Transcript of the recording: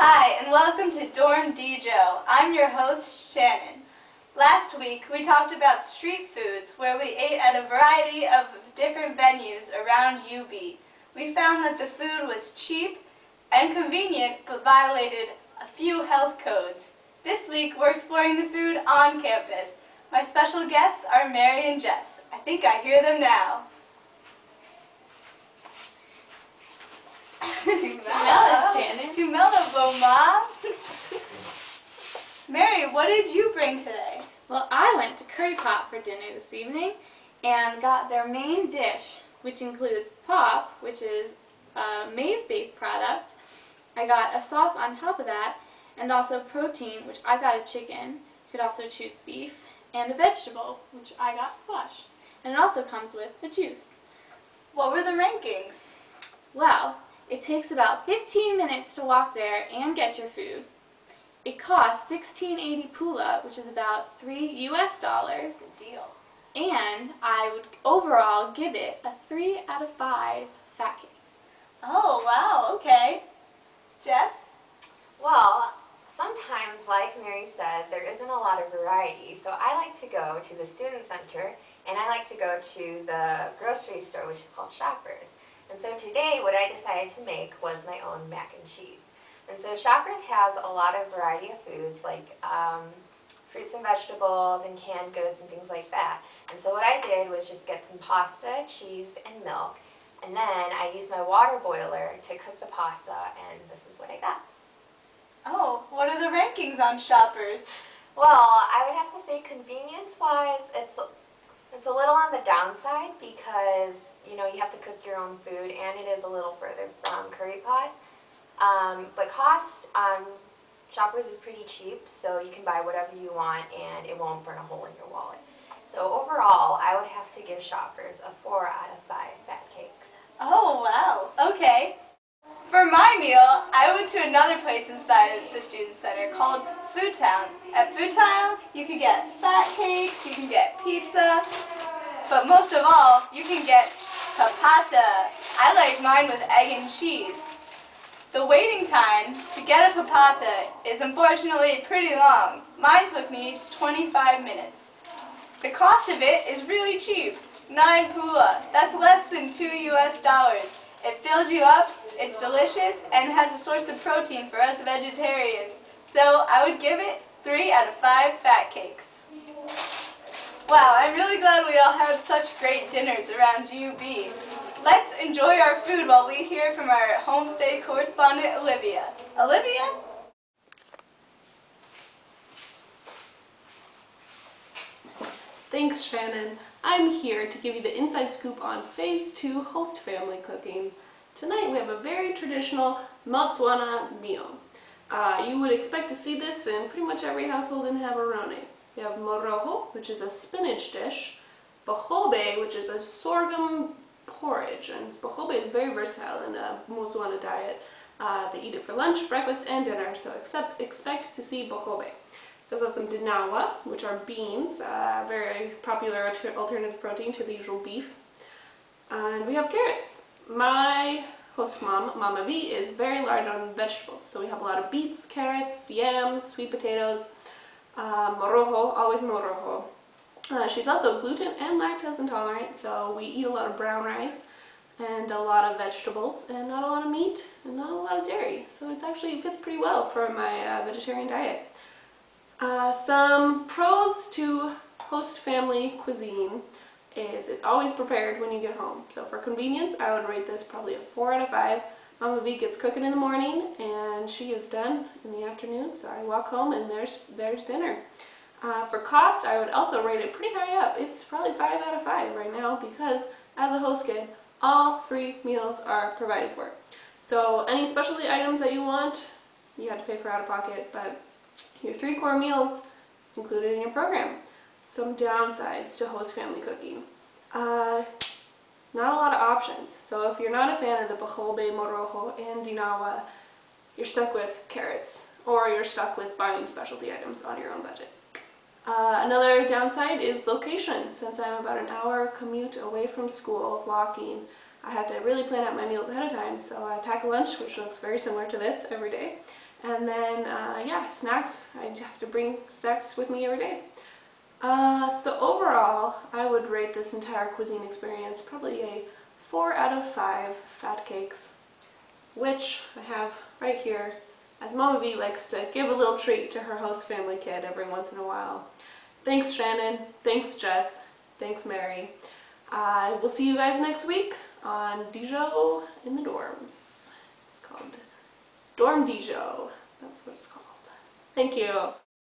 Hi, and welcome to Dorm Dijo. I'm your host, Shannon. Last week, we talked about street foods, where we ate at a variety of different venues around UB. We found that the food was cheap and convenient, but violated a few health codes. This week, we're exploring the food on campus. My special guests are Mary and Jess. I think I hear them now. Tumela, Shannon. Tumela, Boma. Mary, what did you bring today? Well, I went to Curry Pot for dinner this evening and got their main dish, which includes pop, which is a maize-based product. I got a sauce on top of that, and also protein, which I got a chicken. You could also choose beef, and a vegetable, which I got squash. And it also comes with a juice. What were the rankings? Well, it takes about 15 minutes to walk there and get your food. It costs $16.80 pula, which is about $3 US. Good deal. And I would overall give it a 3 out of 5 fat cakes. Oh, wow, okay. Jess? Well, sometimes, like Mary said, there isn't a lot of variety, so I like to go to the student center, and I like to go to the grocery store, which is called Shoppers. And so today, what I decided to make was my own mac and cheese. And so Shoppers has a lot of variety of foods, like fruits and vegetables and canned goods and things like that. And so what I did was just get some pasta, cheese, and milk, and then I used my water boiler to cook the pasta, and this is what I got. Oh, what are the rankings on Shoppers? Well, I would have to say convenience-wise, it's a little on the downside because, you know, you have to cook your own food and it is a little further from Curry Pot. But cost on Shoppers is pretty cheap, so you can buy whatever you want and it won't burn a hole in your wallet. So overall, I would have to give Shoppers a 4 out of 5 fat cakes. Oh, wow, okay. For my meal, I went to another place inside the student center called Food Town. At Food Town, you can get fat cakes, you can get pizza, but most of all, you can get papata. I like mine with egg and cheese. The waiting time to get a papata is unfortunately pretty long. Mine took me 25 minutes. The cost of it is really cheap, 9 pula. That's less than $2 US. It fills you up, it's delicious, and has a source of protein for us vegetarians. So I would give it 3 out of 5 fat cakes. Wow, I'm really glad we all had such great dinners around UB. Let's enjoy our food while we hear from our homestay correspondent, Olivia. Olivia? Thanks, Shannon. I'm here to give you the inside scoop on Phase 2 host family cooking. Tonight we have a very traditional Setswana meal. You would expect to see this in pretty much every household in Haverone. We have moroho, which is a spinach dish, bohobe, which is a sorghum porridge, and bohobe is very versatile in a Botswana diet. They eat it for lunch, breakfast, and dinner, so expect to see bohobe. There's also some dinawa, which are beans, very popular alternative protein to the usual beef. And we have carrots. My host mom, Mama V, is very large on vegetables, so we have a lot of beets, carrots, yams, sweet potatoes, moroho, always moroho. She's also gluten and lactose intolerant, so we eat a lot of brown rice and a lot of vegetables and not a lot of meat and not a lot of dairy, so it actually fits pretty well for my vegetarian diet. Some pros to host family cuisine is it's always prepared when you get home. So for convenience, I would rate this probably a 4 out of 5. Mama V gets cooking in the morning and she is done in the afternoon, so I walk home and there's dinner. For cost, I would also rate it pretty high up. It's probably 5 out of 5 right now because as a host kid, all 3 meals are provided for. So any specialty items that you want, you have to pay for out of pocket, but your 3 core meals included in your program. Some downsides to host family cooking. Not a lot of options. So if you're not a fan of the bohobe, moroho, and dinawa, you're stuck with carrots, or you're stuck with buying specialty items on your own budget. Another downside is location. Since I'm about an hour commute away from school, walking, I have to really plan out my meals ahead of time. So I pack a lunch, which looks very similar to this every day, And then, yeah, snacks. I have to bring snacks with me every day. So overall, I would rate this entire cuisine experience probably a 4 out of 5 fat cakes, which I have right here, as Mama V likes to give a little treat to her host family kid every once in a while. Thanks Shannon, thanks Jess, thanks Mary. We'll see you guys next week on Dijo in the dorms. It's called Dorm Dijo. That's what it's called. Thank you.